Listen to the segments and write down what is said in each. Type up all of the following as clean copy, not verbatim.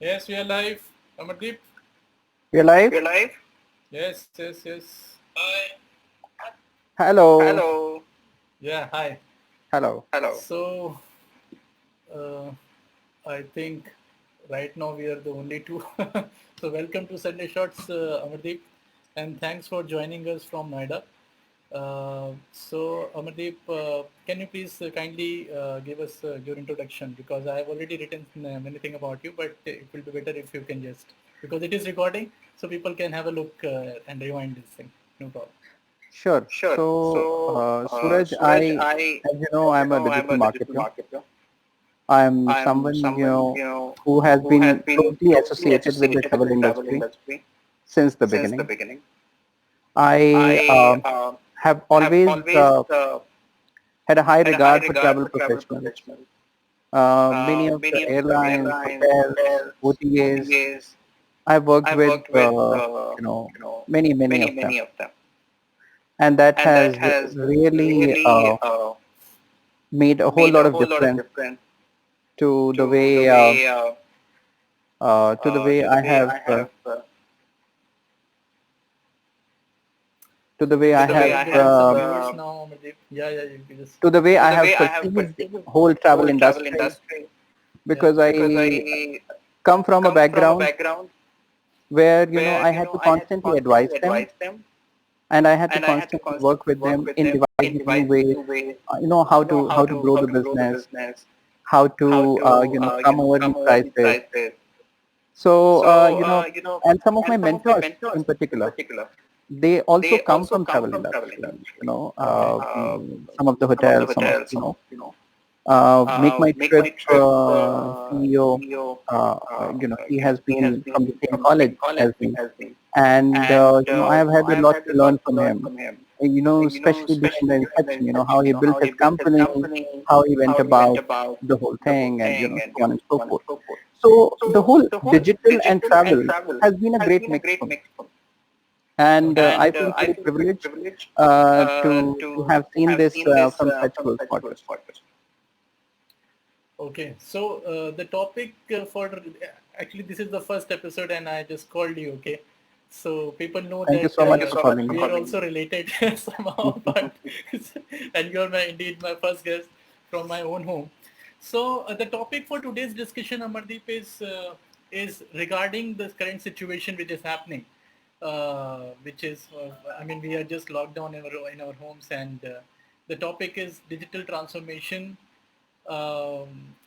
Yes, we are live. Amardeep? We're live. We're live. Yes. Hi. Hello. Hello. Yeah, hi. Hello. Hello. So, uh, I think right now we are the only two. So, welcome to Sunday Shots, Amardeep, and thanks for joining us from Noida. Amardeep, can you please kindly give us your introduction? Because I have already written many things about you, but it will be better if you can just, because it is recording, so people can have a look and rewind this thing. No problem. Sure. Sure. So, Suraj, Suraj, as you know, I'm a I'm digital a digital marketer. marketer. I'm I'm someone, someone, who has who has been been closely closely associated with the associated with travel the travel industry industry since the since the beginning. beginning. I I have have always always had a high had a high regard for regard travel for travel professionals. professionals. Many of the Many of the airlines, airlines, hotels, hotels, OTAs, OTAs. I've worked I've with, worked with, many of them. many of them. And that And that has has really really made a whole made lot a of whole lot of difference difference to the to the way way I have I have to the way to I the We way have are I getting have some viewers now, Amardeep. Yeah, you can just. to the way to I the have way I have perceived perceived whole travel whole travel industry, industry Yeah. because because I I come from a come from a background background where where I had to I had to constantly advise constantly them, advise them, and I had to and I had to constantly work constantly with work them with in them in devising new devising ways, new ways, how to grow how the to grow the business, business, how how to to come over these come over these crises. prices. So So and some of my and some of my mentors mentors in in particular, particular, they also they come also from come travel from travel industry. industry. Okay. Some of the Some of the hotels, some of hotels, some of Make My Make Trip My Trip CEO. CEO. He has He has been from the been same from the college same college as me, as me, and and I have had I a have lot had to a lot learn to from learn him. from him. Especially during the Especially during inception, the how inception, he built how his he built his company, company, how he went how he went about about the whole the whole thing, and thing, and so on and so so on and forth. so forth. So the So whole the whole digital and digital and travel travel has been a has great been a mix great for me, mix for me. and Okay. I And feel I very feel very privileged privileged to have seen have this seen this from such from close such close quarters. quarters. Okay. So the topic for actually this is the first episode, and I just called you. Okay. So people know Thank you that so Thank much you for so much calling for me. we are calling me. also related somehow, but and you're indeed my first guest from my own home. So the topic for today's discussion, Amardeep, is regarding the current situation which is happening, which is I mean we are just locked down in our homes, and the topic is digital transformation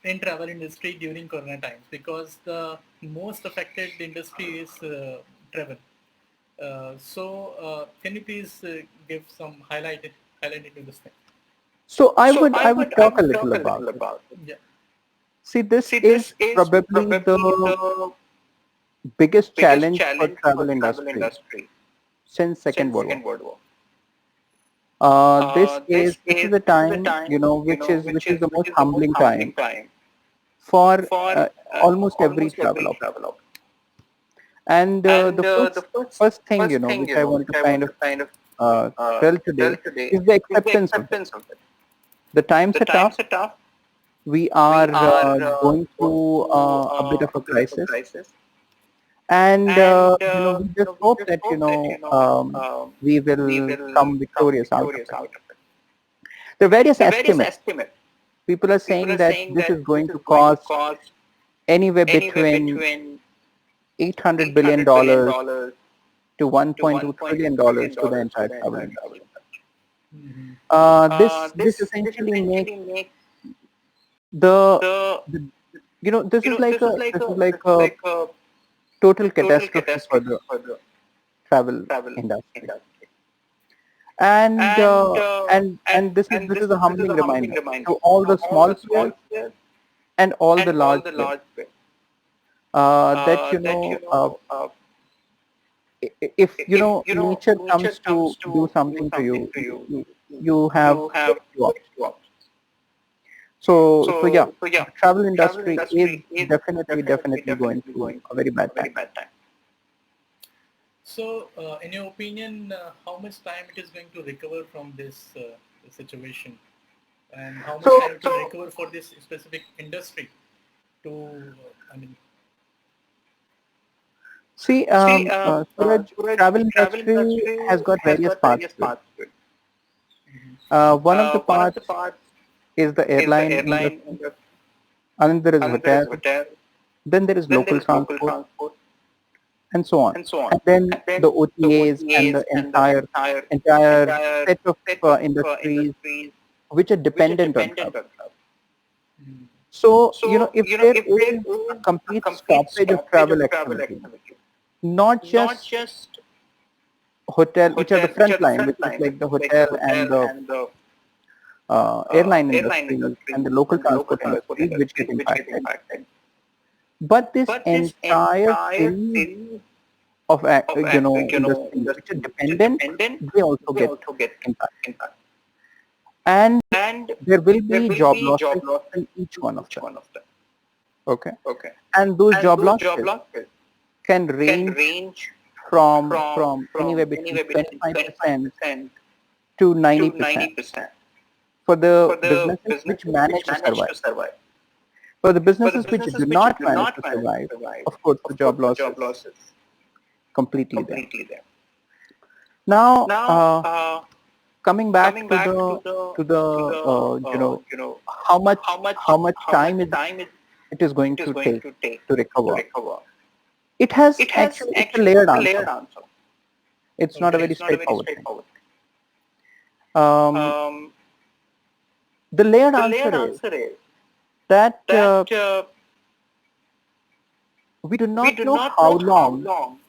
in travel industry during corona times, because the most affected industry is travel. Can you please give some highlight into this thing? So So I would I talk a would little talk a about little it. about it. Yeah. See, this See, is this is probably probably the the biggest biggest challenge for challenge for travel travel industry industry since Second since World War. Second World War. This is a This is a time, time, which is the which most is the most humbling humbling time time for for almost every almost every traveler. traveler. And And the the first thing, first thing, which I want which to I kind want of to kind of tell today tell today is the is the acceptance of it. acceptance of it. The times The are tough. times are tough. We We are are going going through through a bit of a a bit of a crisis, crisis, and and we just we hope just that hope that we we will will come come victorious out of victorious it. out of it. There are various The various estimates. estimates, People are people saying are that saying this that is this going is to going to cost cost anywhere anywhere between between $800 billion $800 billion to to $1.2 trillion $1.2 trillion to the to entire the travel entire travel industry. industry. This This essentially makes essentially makes the, the the this is like this is a like a total total catastrophe for catastrophe the for the travel travel industry. industry. And And this is a this is humbling a humbling reminder reminder to all to the all small the small players players and all the and large all the players large players that that if if nature nature comes to comes do to do something to something you, to you, you have you have very few very options. few options. So yeah, So yeah, the travel travel industry is industry is definitely going definitely through going a very through bad a very time. bad time. So, in your opinion, how much time it is going to recover from this situation, and how much So time it will recover for this specific industry to, I mean, See, Suraj, travel industry has got various parts to it. One of the parts is the airline industry, and then there is hotel, then there is local transport, and so on. And then the OTAs and the entire set of industries which are dependent on travel. So, if there is a complete stoppage of travel activity, not just hotel, which are the front line, which is like the hotel and the airline industries and the local transport industries which get impacted, but this entire series of industries which are dependent, they also get impacted. And there will be job losses in each one of them. Okay. And those job losses can range from anywhere between 25% to 90% for the businesses which manage to survive. For the businesses which do not manage to survive, of course, the job loss is completely there. Now, coming back to the how much time it is going to take to recover. It's a layered answer. It's not a very straightforward thing. The layered answer is that we do not know how long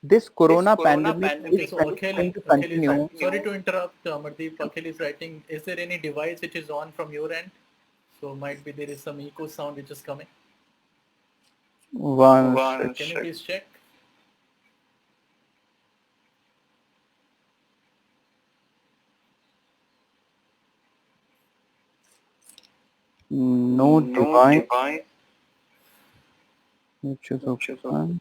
this corona pandemic is going to continue. Sorry to interrupt, Amardeep. Akhil is writing, is there any device which is on from your end? So might be there is some echo sound which is coming. Can you please check? No device which is open.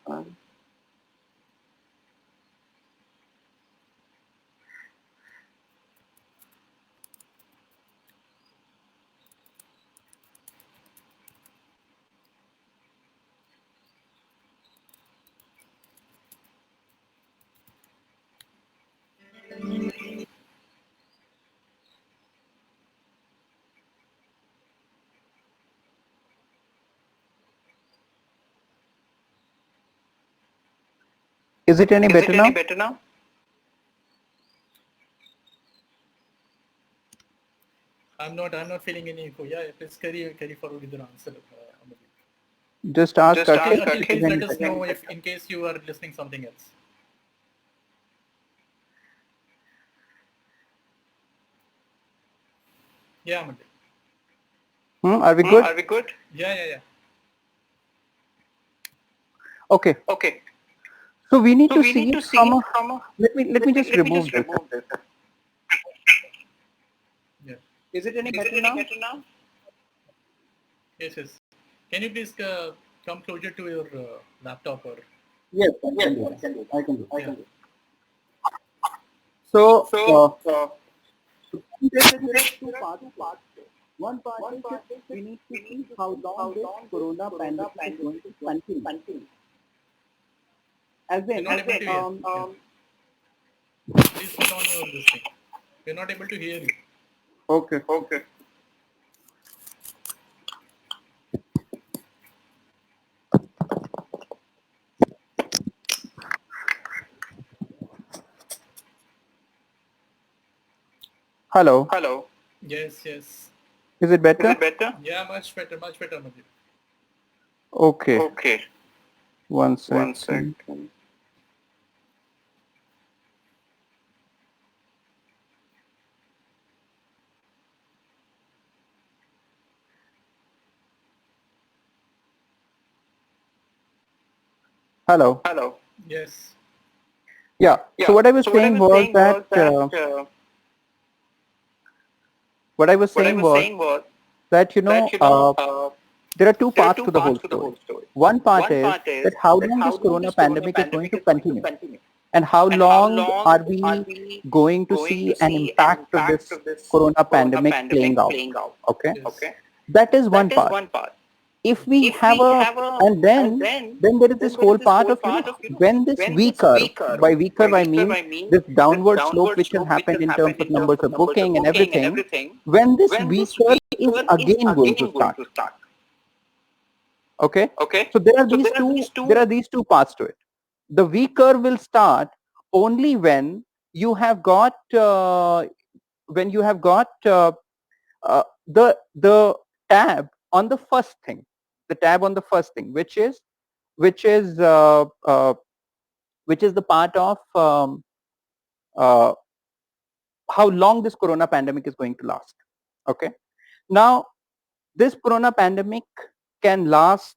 Is it any better now? I'm not feeling any echo. Yeah, please carry forward with your answer. Amardeep. Just ask Akhil, Akhil. please let us know if in case you are listening something else. Yeah, Amardeep. Are we good? Yeah. Okay. So we need to see it from a. Let me just remove this. Yeah. Is it any better now? Yes. Can you please come closer to your laptop or? Yes, I can do. Yeah. So there are two parts. One part is that we need to see how long this corona pandemic is going to continue. As in, We're not able to hear. Please put on your this thing. We're not able to hear you. Okay. Hello. Yes. Is it better? Yeah, much better, Amardeep. Okay. One second. Hello. Yes. Yeah. So what I was saying was that there are two parts to the whole story. One part is that how long this corona pandemic is going to continue, and how long are we going to see an impact of this corona pandemic playing out. Okay. Yes. That is one part. if we have a, and then there is this whole part of, when this V curve, by V curve I mean this downward slope which has happened in terms of numbers of booking and everything, when this V curve is again going to start. Okay, so there are these two parts to it. The V curve will start only when you have got the tab on the first thing, which is which is uh, uh, which is the part of uh, how long this corona pandemic is going to last. Okay, now this corona pandemic can last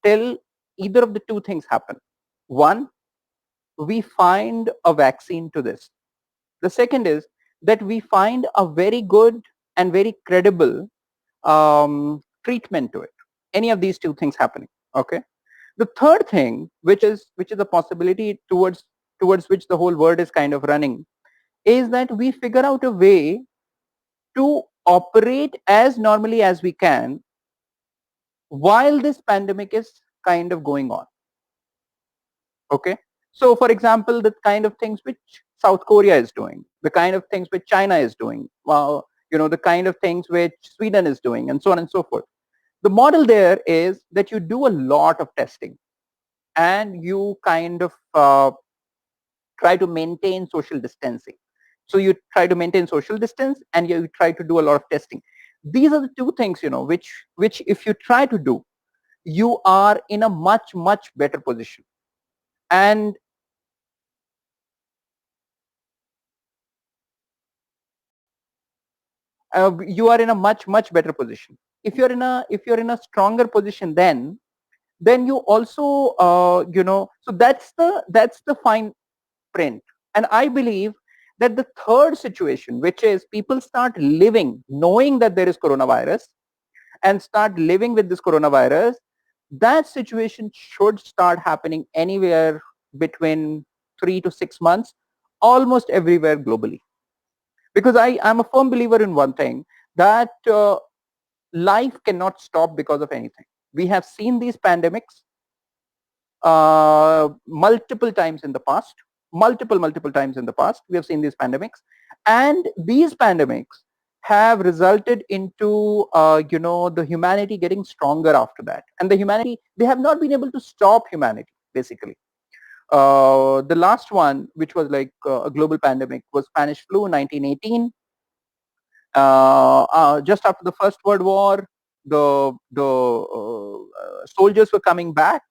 till either of the two things happen. One, we find a vaccine to this. The second is that we find a very good and very credible treatment to it. Any of these two things happening. Okay. The third thing, which is a possibility towards which the whole world is kind of running, is that we figure out a way to operate as normally as we can while this pandemic is kind of going on. Okay. So for example, the kind of things which South Korea is doing, the kind of things which China is doing, the kind of things which Sweden is doing, and so on and so forth. The model there is that you do a lot of testing and you kind of try to maintain social distancing. So you try to maintain social distance and you try to do a lot of testing. These are the two things, which if you try to do, you are in a much, much better position. And you are in a much, much better position. If you're in a stronger position, then you also so that's the fine print. And I believe that the third situation, which is people start living knowing that there is coronavirus and start living with this coronavirus, that situation should start happening anywhere between 3 to 6 months, almost everywhere globally. Because I am a firm believer in one thing, that life cannot stop because of anything. We have seen these pandemics multiple times in the past. Multiple times in the past, we have seen these pandemics, and these pandemics have resulted into the humanity getting stronger after that. And the humanity, they have not been able to stop humanity, basically. The last one, which was like a global pandemic, was Spanish flu, 1918. Just after the First World War, the soldiers were coming back,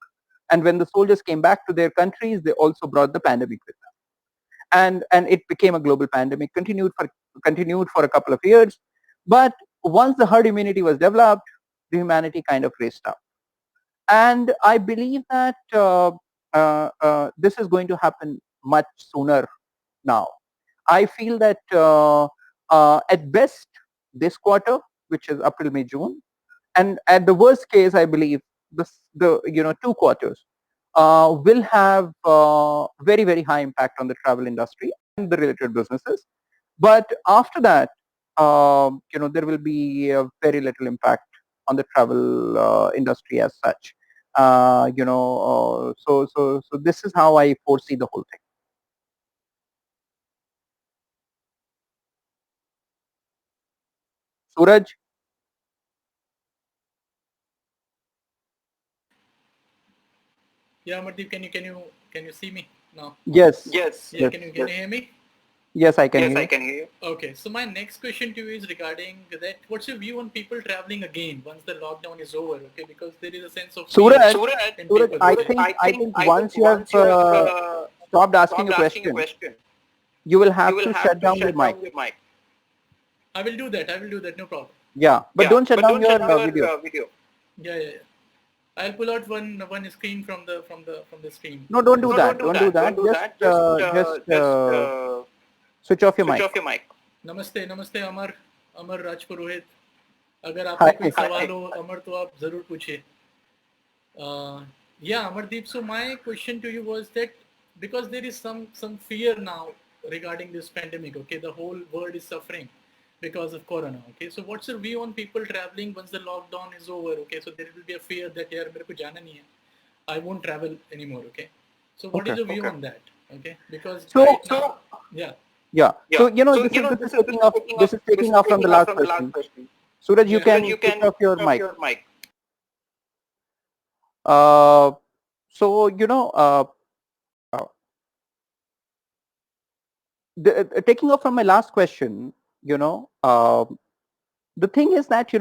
and when the soldiers came back to their countries, they also brought the pandemic with them, and it became a global pandemic. Continued for a couple of years, but once the herd immunity was developed, the humanity kind of raced up. And I believe that this is going to happen much sooner now. I feel that at best this quarter, which is April, May, June, and at the worst case, I believe the 2 quarters will have very, very high impact on the travel industry and the related businesses. But after that, there will be very little impact on the travel industry as such. So this is how I foresee the whole thing. Suraj? Yeah, Amardeep, can you see me now? Yes. Yeah, can you hear me? Yes, I can hear you. Okay, so my next question to you is regarding that. What's your view on people traveling again once the lockdown is over? Okay, because there is a sense of Suraj, Suraj, I think once you have stopped asking a question, you will have to shut down your mic. I will do that. No problem. Yeah, but don't shut down your video. Yeah. I'll pull out one screen from the screen. No, don't do that. Don't do that. Just switch off your mic. नमस्ते अमर राजपुरोहित. अगर आपका कोई सवाल हो अमर तो आप जरूर पूछिए. Yeah, Amardeep, so my question to you was that because there is some fear now regarding this pandemic, okay, the whole world is suffering. because of corona. Okay, so what's your view on people traveling once the lockdown is over? Okay, so there will be a fear that यार मेरे को जाना नहीं है, I won't travel anymore. Okay, so what is Okay. your view on that? Okay, because So right now, yeah, yeah. So yeah. this is taking off from the last question. Suraj, you Yeah. can switch off your mic. So uh, taking off from my last question, the thing is that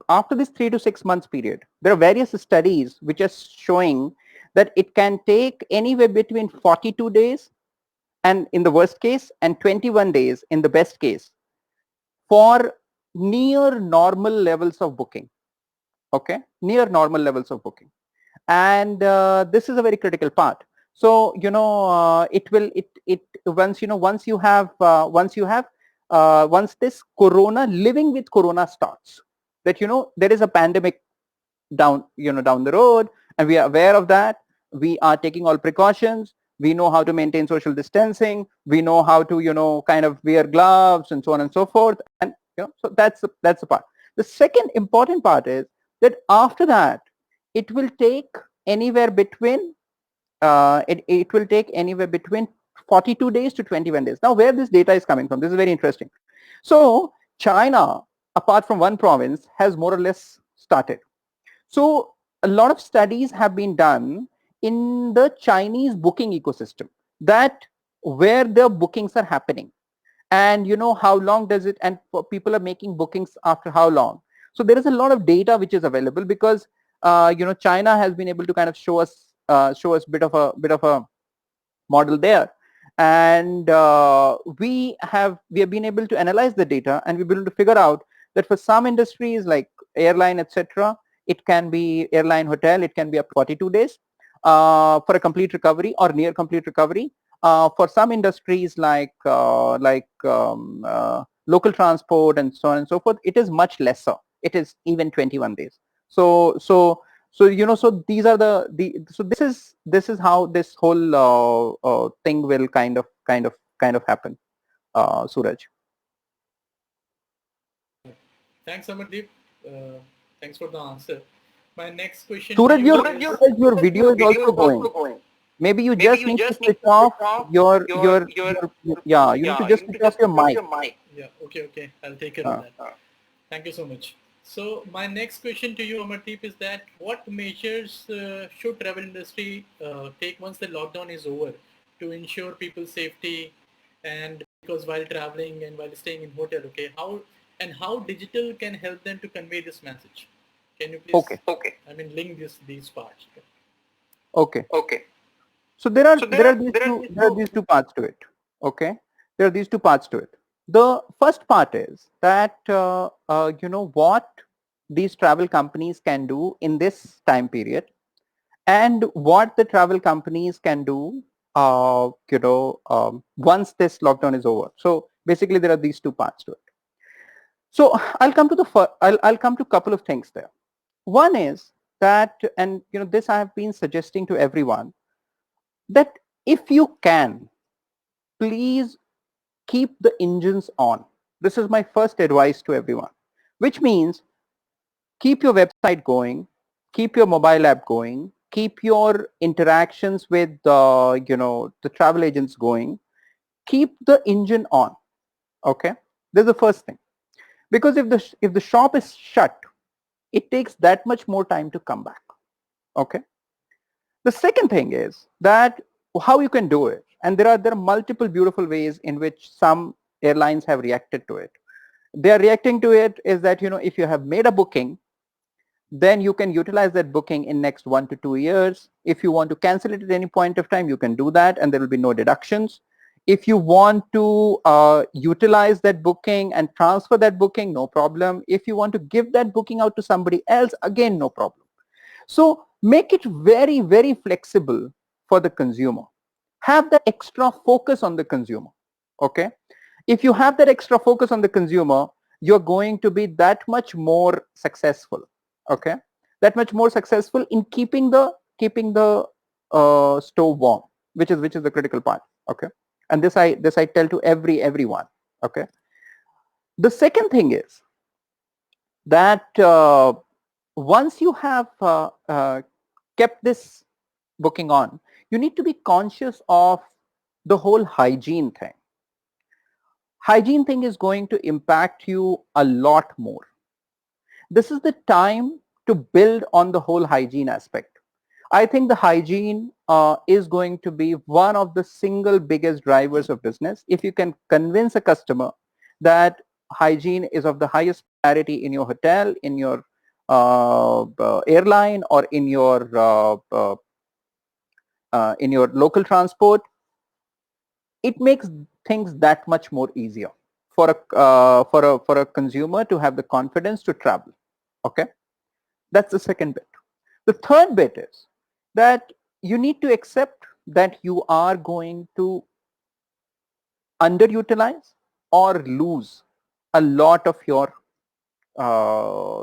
after this 3 to 6 months period, there are various studies which are showing that it can take anywhere between 42 days and in the worst case and 21 days in the best case for near normal levels of booking. Okay, near normal levels of booking, and this is a very critical part. So it once you have once this corona, living with corona starts, that there is a pandemic down the road, and we are aware of that. We are taking all precautions. We know how to maintain social distancing. We know how to kind of wear gloves and so on and so forth. And so that's the part. The second important part is that after that, it will take anywhere between it will take anywhere between 42 days to 21 days. Now, where this data is coming from, this is very interesting. So China, apart from one province, has more or less started. So a lot of studies have been done in the Chinese booking ecosystem, that where the bookings are happening, and how long does it, and people are making bookings after how long. So there is a lot of data which is available, because China has been able to kind of show us bit of a model there, and we have been able to analyze the data, and we've been able to figure out that for some industries like airline, etc., it can be airline, hotel, it can be up to 42 days for a complete recovery or near complete recovery. For some industries like local transport and so on and so forth, it is much lesser. It is even 21 days. So these are so this is how this whole thing will kind of happen, Suraj. Thanks, Amardeep. Thanks for the answer. My next question to Suraj, you your video is also going. Maybe you just need to switch off your yeah, you need to just switch off your mic. Yeah, okay. I'll take care of that. Thank you so much. So my next question to you, Amardeep, is that what measures should travel industry take once the lockdown is over to ensure people's safety, and because while traveling and while staying in hotel, okay, how digital can help them to convey this message? Can you please? Okay. I mean, link these parts. Okay. So there are these two parts to it. Okay, there are these two parts to it. The first part is that what these travel companies can do in this time period, and what the travel companies can do once this lockdown is over. So basically there are these two parts to it. So I'll come to I'll come to a couple of things there. One is that, and this I have been suggesting to everyone, that if you can, please keep the engines on. This is my first advice to everyone, which means keep your website going, keep your mobile app going, keep your interactions with the travel agents going, keep the engine on. Okay, this is the first thing, because if the shop is shut, it takes that much more time to come back. Okay, the second thing is that how you can do it, and there are multiple beautiful ways in which some airlines have reacted to it. They are reacting to it is that if you have made a booking, then you can utilize that booking in next 1 to 2 years. If you want to cancel it at any point of time, you can do that, and there will be no deductions. If you want to utilize that booking and transfer that booking, no problem. If you want to give that booking out to somebody else, again, no problem. So make it very, very flexible for the consumer. Have that extra focus on the consumer. Okay. If you have that extra focus on the consumer, you're going to be that much more successful. Okay. That much more successful in keeping the stove warm, which is the critical part. Okay. And this I tell to everyone. Okay. The second thing is that once you have kept this booking on, you need to be conscious of the whole hygiene thing. Hygiene thing is going to impact you a lot more. This is the time to build on the whole hygiene aspect. I think the hygiene is going to be one of the single biggest drivers of business. If you can convince a customer that hygiene is of the highest priority in your hotel, in your airline, or in your local transport, it makes things that much more easier for a consumer to have the confidence to travel. Okay, that's the second bit. The third bit is that you need to accept that you are going to underutilize or lose a lot of your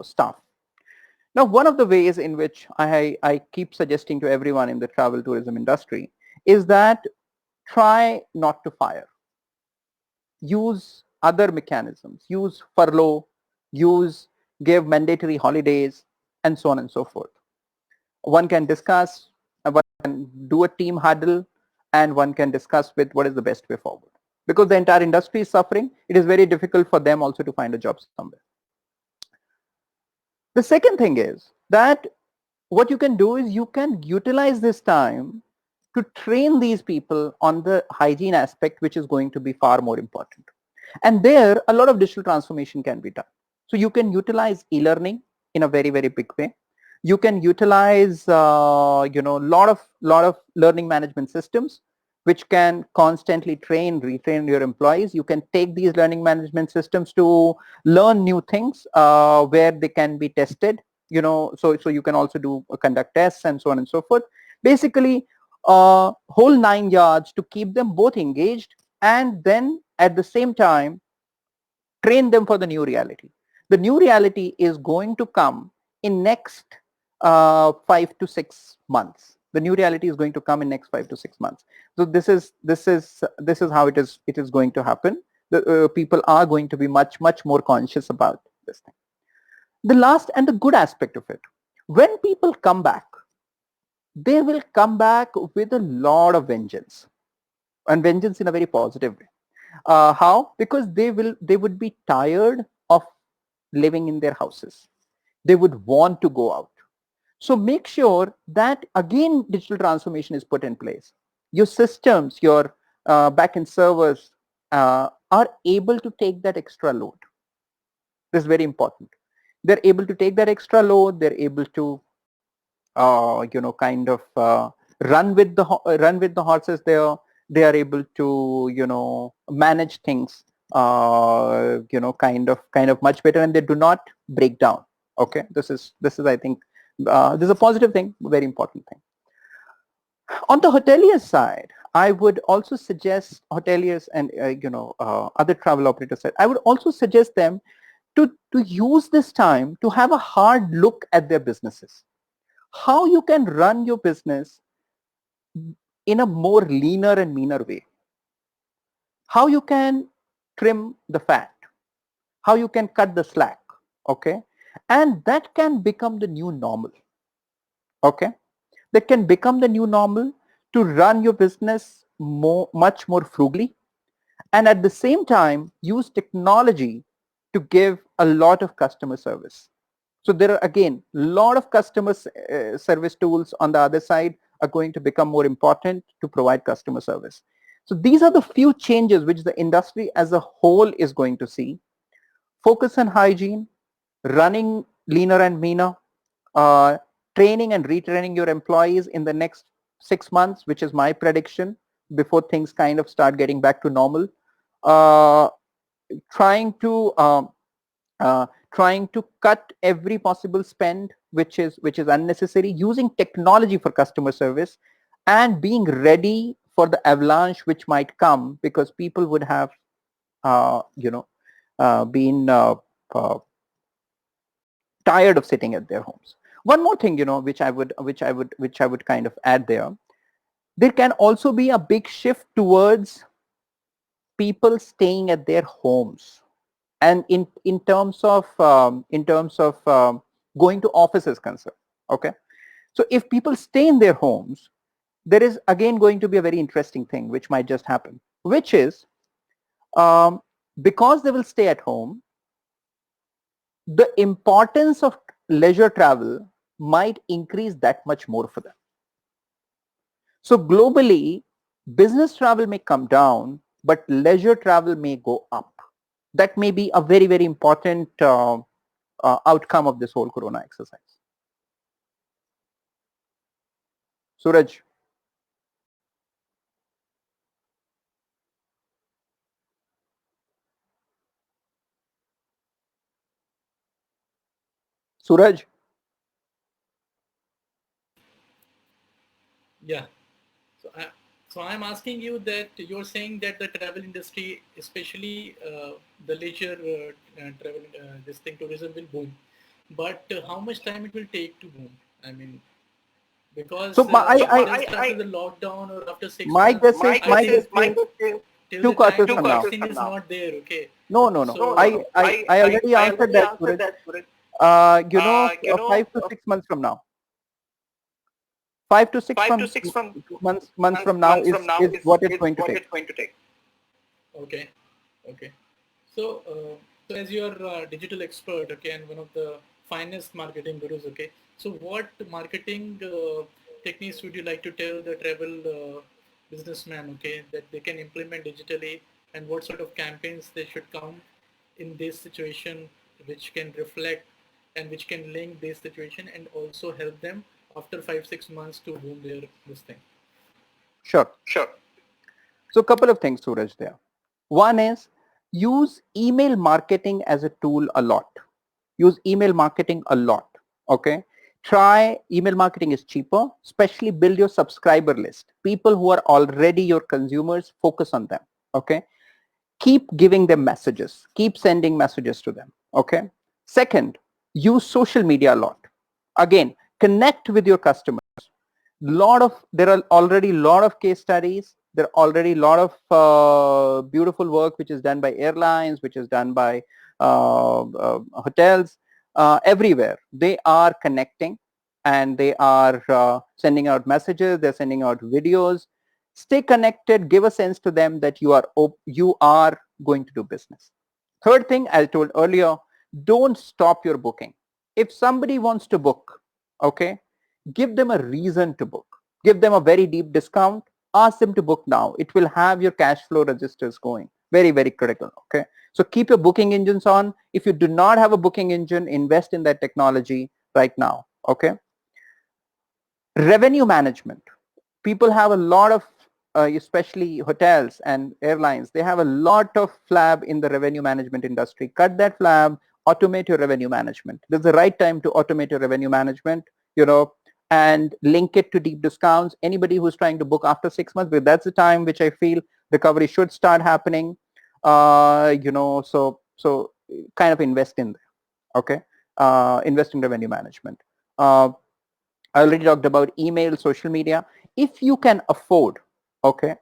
staff. Now, one of the ways in which I keep suggesting to everyone in the travel tourism industry is that try not to fire. Use other mechanisms, use furlough, give mandatory holidays, and so on and so forth. One can discuss, one can do a team huddle, and one can discuss with what is the best way forward. Because the entire industry is suffering, it is very difficult for them also to find a job somewhere. The second thing is that what you can do is you can utilize this time to train these people on the hygiene aspect, which is going to be far more important. And there, a lot of digital transformation can be done. So you can utilize e-learning in a very, very big way. You can utilize, lot of learning management systems, which can constantly retrain your employees. You can take these learning management systems to learn new things where they can be tested. So you can also conduct tests and so on and so forth. Basically, whole 9 yards to keep them both engaged and then at the same time train them for the new reality. The new reality is going to come in next 5 to 6 months. The new reality is going to come in next 5 to 6 months. So this is how it is going to happen. The people are going to be much more conscious about this thing. The last and the good aspect of it, when people come back, they will come back with a lot of vengeance, and vengeance in a very positive way. How? Because they would be tired of living in their houses. They would want to go out. So make sure that again digital transformation is put in place. Your systems, your backend servers are able to take that extra load. This is very important. They're able to take that extra load. They're able to run with the horses there. They are able to manage things kind of much better, and they do not break down. Okay, this is I think this is a positive thing, very important thing. On the hotelier side, I would also suggest hoteliers and other travel operators side, I would also suggest them to use this time to have a hard look at their businesses. How you can run your business in a more leaner and meaner way. How you can trim the fat. How you can cut the slack. Okay. And that can become the new normal. Okay. That can become the new normal to run your business much more frugally, and at the same time use technology to give a lot of customer service. So there are again a lot of customer service tools on the other side are going to become more important to provide customer service. So these are the few changes which the industry as a whole is going to see. Focus on hygiene, running leaner and meaner, training and retraining your employees in the next 6 months, which is my prediction, before things kind of start getting back to normal. Trying to cut every possible spend which is unnecessary, using technology for customer service, and being ready for the avalanche which might come because people would have been tired of sitting at their homes. One more thing, which I would kind of add there. There can also be a big shift towards people staying at their homes. and in terms of going to office is concerned. Okay, so if people stay in their homes, there is again going to be a very interesting thing which might just happen, which is um, because they will stay at home, the importance of leisure travel might increase that much more for them. So globally, business travel may come down, but leisure travel may go up. That may be a very, very important outcome of this whole corona exercise. Suraj. Suraj. Yeah. So I'm asking you that you're saying that the travel industry, especially the leisure travel, this thing tourism will boom, but how much time it will take to boom? I mean, So because my, just after the lockdown or after six my months, guess is I think till two the time quarters the from now. vaccine is not there. Okay, No, no, no. so I already answered that, Suraj. 5 to 6 months from now. 5 to 6 months from now is what it's going to take. okay, okay. So as you are a digital expert, okay, and one of the finest marketing gurus, okay. So what marketing techniques would you like to tell the travel businessman, okay, that they can implement digitally, and what sort of campaigns they should come in this situation, which can reflect and which can link this situation and also help them after 5-6 months to boom their this thing. Sure. So a couple of things, Suraj, there. One is use email marketing as a tool a lot. Use email marketing a lot. Okay. Try email marketing is cheaper, especially build your subscriber list. People who are already your consumers, focus on them. Okay. Keep giving them messages. Keep sending messages to them. Okay. Second, use social media a lot. Again, connect with your customers. There are already lot of case studies. There are already a lot of beautiful work which is done by airlines, which is done by hotels. Everywhere they are connecting, and they are sending out messages, they're sending out videos. Stay connected, give a sense to them that you are going to do business. Third thing I told earlier, don't stop your booking. If somebody wants to book, okay, give them a reason to book. Give them a very deep discount. Ask them to book now. It will have your cash flow registers going. Very, very critical. Okay. So keep your booking engines on. If you do not have a booking engine, invest in that technology right now. Okay. Revenue management. People have a lot of, especially hotels and airlines, they have a lot of flab in the revenue management industry. Cut that flab, automate your revenue management. This is the right time to automate your revenue management, and link it to deep discounts. Anybody who's trying to book after 6 months, because that's the time which I feel recovery should start happening. So kind of invest in there. Okay. Invest in revenue management. I already talked about email, social media. If you can afford, okay,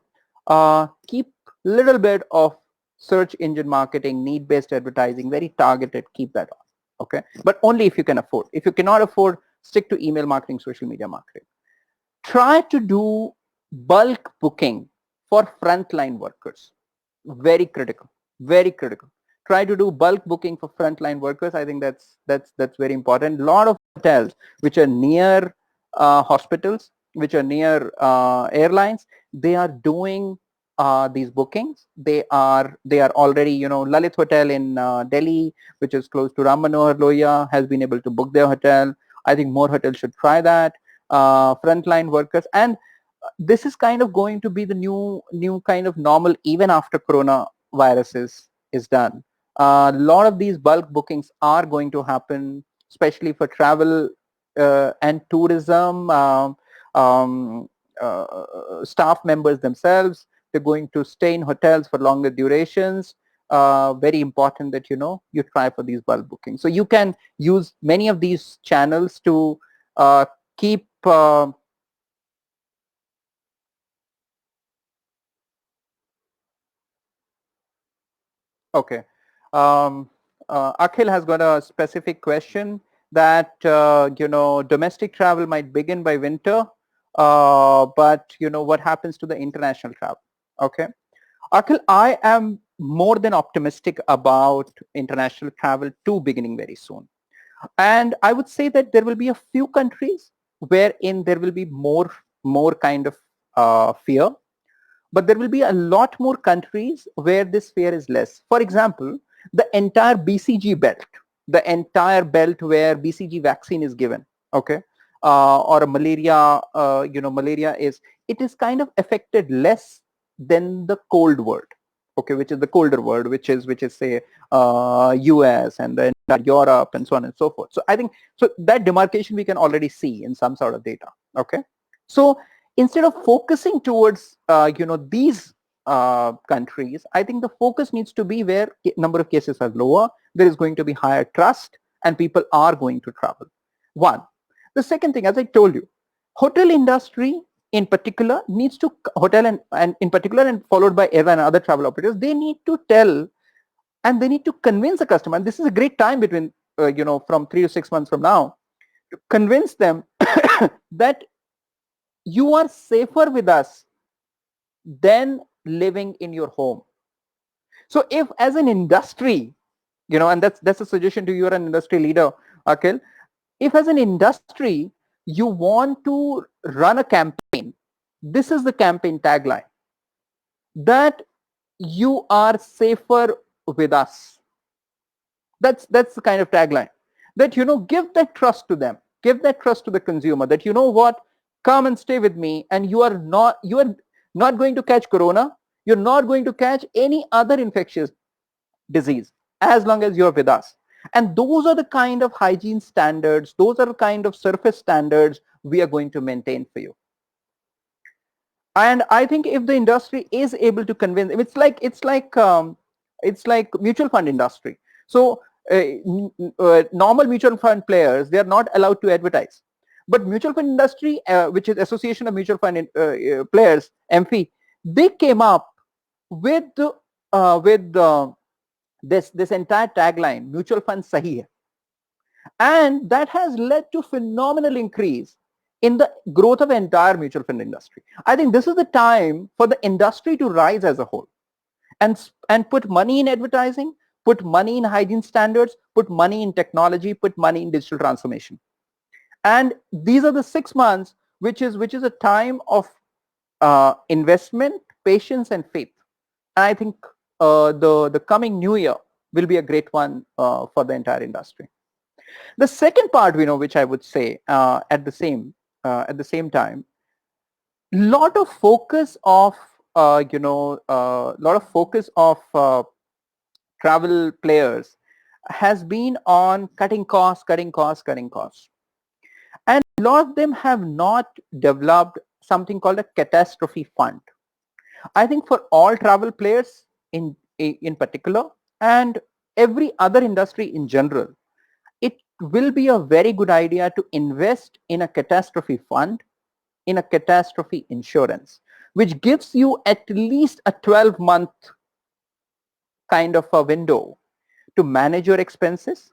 keep little bit of search engine marketing, need-based advertising, very targeted, keep that on, okay? But only if you can afford. If you cannot afford, stick to email marketing, social media marketing. Try to do bulk booking for frontline workers. Very critical, very critical. Try to do bulk booking for frontline workers. I think that's very important. A lot of hotels which are near hospitals, which are near airlines, they are doing these bookings. They are already, Lalit Hotel in Delhi, which is close to Ram Manohar Lohia, has been able to book their hotel. I think more hotels should try that. Frontline workers, and this is kind of going to be the new kind of normal even after coronavirus is done. A lot of these bulk bookings are going to happen, especially for travel and tourism. Staff members themselves, they're going to stay in hotels for longer durations. Very important that you try for these bulk bookings. So you can use many of these channels to keep okay. Akhil has got a specific question that, domestic travel might begin by winter, but, what happens to the international travel? Okay. Akhil, I am more than optimistic about international travel too beginning very soon. And I would say that there will be a few countries wherein there will be more kind of fear, but there will be a lot more countries where this fear is less. For example, the entire BCG belt, the entire belt where BCG vaccine is given, okay, or a malaria, malaria it is kind of affected less than the cold world, okay, which is the colder world, which is say US and then Europe and so on and so forth. So I think so that demarcation we can already see in some sort of data, okay. So instead of focusing towards these countries, I think the focus needs to be where number of cases are lower, there is going to be higher trust, and people are going to travel. One. The second thing, as I told you, hotel industry in particular needs to, hotel and in particular and followed by airline and other travel operators, they need to tell and they need to convince the customer, and this is a great time between, from 3 to 6 months from now, to convince them that you are safer with us than living in your home. So if as an industry, and that's a suggestion to you, you're an industry leader, Akhil, if as an industry you want to run a campaign, this is the campaign tagline, that you are safer with us. That's the kind of tagline, that give that trust to them, give that trust to the consumer, that what, come and stay with me, and you are not going to catch corona, you're not going to catch any other infectious disease as long as you're with us. And those are the kind of hygiene standards, those are the kind of surface standards we are going to maintain for you. And I think if the industry is able to convince, it's like mutual fund industry. So normal mutual fund players, they are not allowed to advertise, but mutual fund industry, which is Association of Mutual Fund Players, AMFI, they came up with this entire tagline, mutual fund sahi hai. And that has led to phenomenal increase in the growth of entire mutual fund industry. I think this is the time for the industry to rise as a whole and put money in advertising, put money in hygiene standards, put money in technology, put money in digital transformation. And these are the 6 months which is a time of investment, patience, and faith. And I think the coming new year will be a great one for the entire industry. The second part, which I would say at the same time, lot of focus of travel players has been on cutting costs, and a lot of them have not developed something called a catastrophe fund. I think for all travel players in particular, and every other industry in general, it will be a very good idea to invest in a catastrophe fund, in a catastrophe insurance, which gives you at least a 12-month kind of a window to manage your expenses,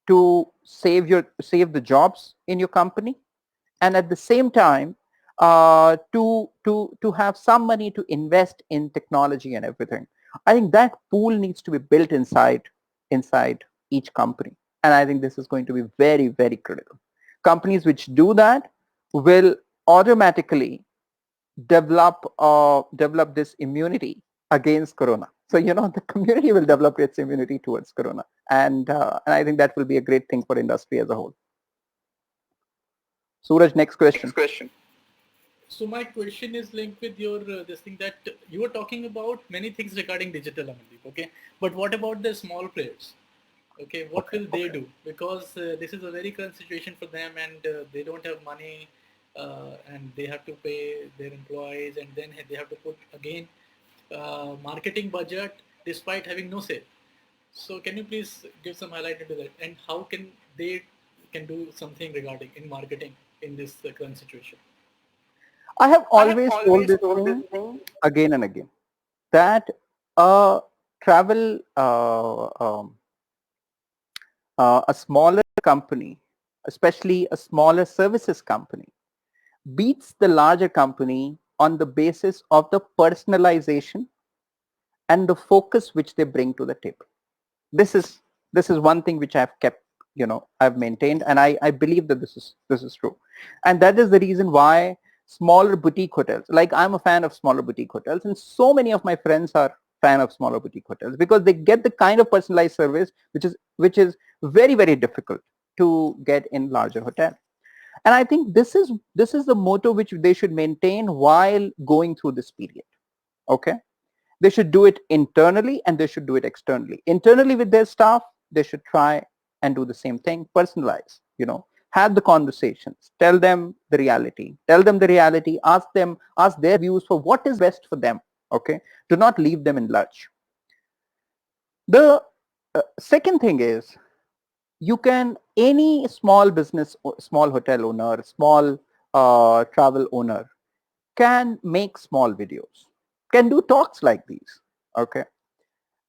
to save the jobs in your company, and at the same time to have some money to invest in technology and everything. I think that pool needs to be built inside each company, and I think this is going to be very, very critical. Companies which do that will automatically develop this immunity against corona. So the community will develop its immunity towards corona, and I think that will be a great thing for industry as a whole. Suraj, next question. So my question is linked with your this thing that you were talking about many things regarding digital, Amandeep, okay? But what about the small players? Okay, what will they do? Because this is a very current situation for them, and they don't have money, and they have to pay their employees, and then they have to put again marketing budget despite having no sale. So can you please give some highlight into that, and how can they can do something regarding in marketing in this current situation? I have always told this thing again and again, that travel, a smaller company, especially a smaller services company, beats the larger company on the basis of the personalization and the focus which they bring to the table. This is one thing which I've kept, I've maintained, and I believe that this is true. And that is the reason why smaller boutique hotels, like I'm a fan of smaller boutique hotels, and so many of my friends are fan of smaller boutique hotels, because they get the kind of personalized service which is very, very difficult to get in larger hotels. And I think this is the motto which they should maintain while going through this period. Okay, they should do it internally and they should do it externally. Internally with their staff, they should try and do the same thing, personalize, have the conversations, tell them the reality, ask their views for what is best for them. Okay, do not leave them in lurch. The second thing is, you can, any small business, small hotel owner, small travel owner can make small videos, can do talks like these. Okay,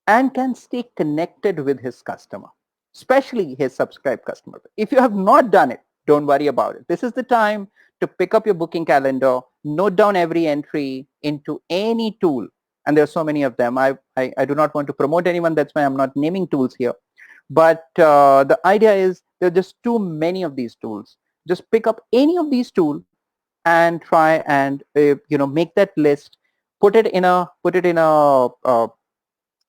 and can stay connected with his customer, especially his subscribed customer. If you have not done it, don't worry about it. This is the time to pick up your booking calendar, note down every entry into any tool. And there are so many of them. I do not want to promote anyone. That's why I'm not naming tools here. But the idea is there are just too many of these tools. Just pick up any of these tools and try and make that list, put it in a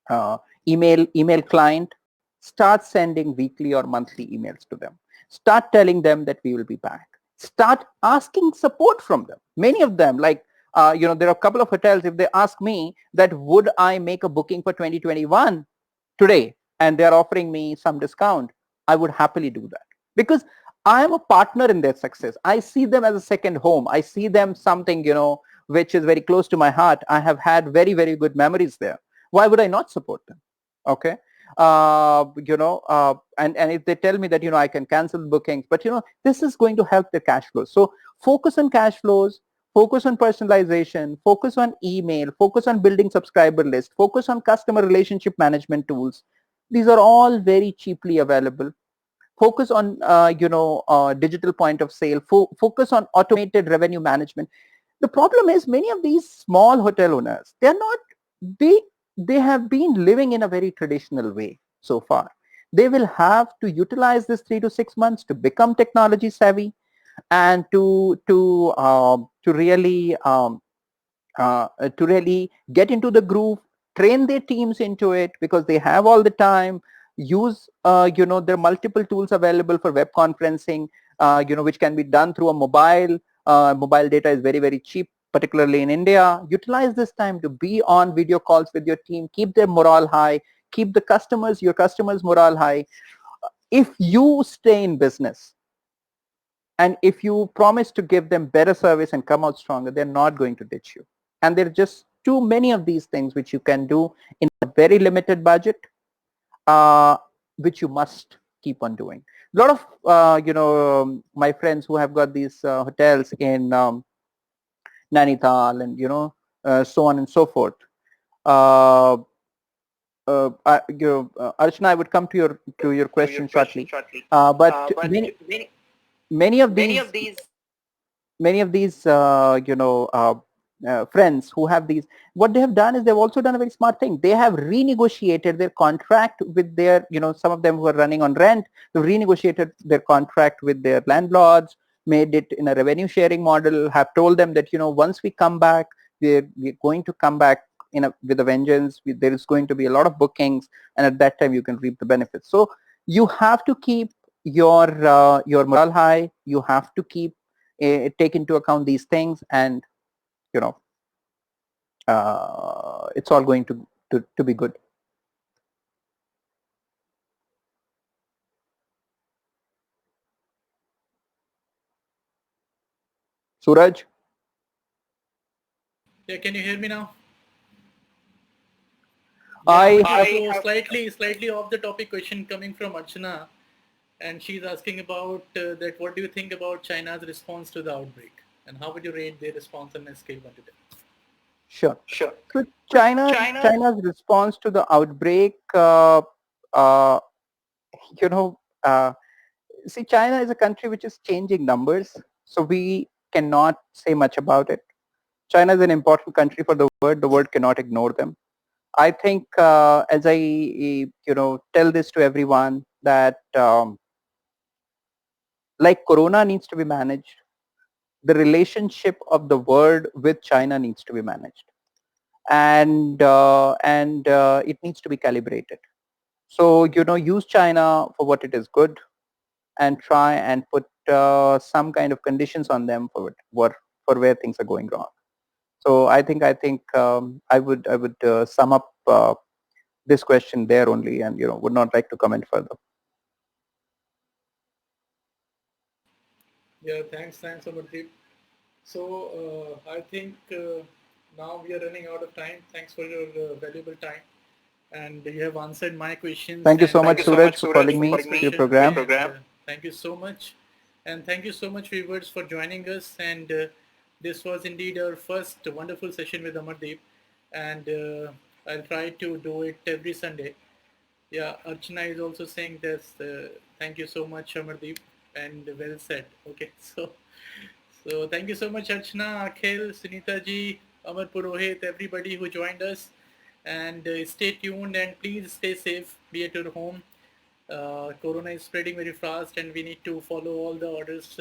uh, email client, start sending weekly or monthly emails to them, start telling them that we will be back, start asking support from them. Many of them, like there are a couple of hotels, if they ask me that would I make a booking for 2021 today and they're offering me some discount, I would happily do that, because I am a partner in their success. I see them as a second home. I see them something, which is very close to my heart. I have had very, very good memories there. Why would I not support them? Okay. And if they tell me that, I can cancel bookings, but, this is going to help the cash flows. So focus on cash flows, focus on personalization, focus on email, focus on building subscriber list, focus on customer relationship management tools. These are all very cheaply available. Focus on, digital point of sale, focus on automated revenue management. The problem is many of these small hotel owners, they they have been living in a very traditional way so far. They will have to utilize this 3 to 6 months to become technology savvy and to really get into the groove, train their teams into it, because they have all the time. Use there are multiple tools available for web conferencing, which can be done through a mobile. Mobile data is very, very cheap, particularly in India. Utilize this time to be on video calls with your team, keep their morale high, keep your customers morale high. If you stay in business and if you promise to give them better service and come out stronger, they're not going to ditch you. And there are just too many of these things which you can do in a very limited budget, which you must keep on doing. A lot of my friends who have got these hotels in Nainital and so on and so forth. Archana, I would come to your question shortly. But many of these friends who have these, what they have done is they've also done a very smart thing. They have renegotiated their contract with their, some of them who are running on rent, they've renegotiated their contract with their landlords, made it in a revenue sharing model, have told them that, once we come back, we're going to come back with a vengeance. There is going to be a lot of bookings, and at that time you can reap the benefits. So you have to keep your morale high. You have to take into account these things, and it's all going to be good. Suraj? Yeah, can you hear me now? I So slightly off the topic question coming from Archana, and she's asking about that. What do you think about China's response to the outbreak, and how would you rate their response on a scale 1 to 10? Sure. Sure. So China's China's response to the outbreak, you know, see, China is a country which is changing numbers, so we cannot say much about it. China is an important country for the world. The world cannot ignore them. I think, as I, tell this to everyone, that like Corona needs to be managed, the relationship of the world with China needs to be managed, and it needs to be calibrated. So, use China for what it is good, and try and put some kind of conditions on them for where things are going wrong. So I would sum up this question there only, and would not like to comment further. Yeah, thanks, Amardeep. So I think now we are running out of time. Thanks for your valuable time, and you have answered my questions. Thank you And so much, Suraj, for calling me to your program. thank you so much, and thank you so much, viewers, for joining us. And this was indeed our first wonderful session with Amardeep, and I'll try to do it every Sunday. Yeah, Archana is also saying this. Thank you so much, Amardeep, and well said. Okay, so thank you so much, Archana, Akhil, Sunita ji, Amar Purohit, everybody who joined us, and stay tuned and please stay safe. Be at your home. Corona is spreading very fast, and we need to follow all the orders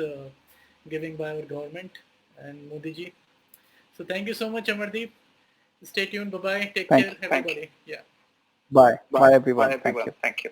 given by our government and Modi ji. So thank you so much, Amardeep. Stay tuned. Bye bye. Take Thank care, you. everybody. Yeah. Bye. Bye. Bye, everyone. Bye, Thank everyone. you. Thank you.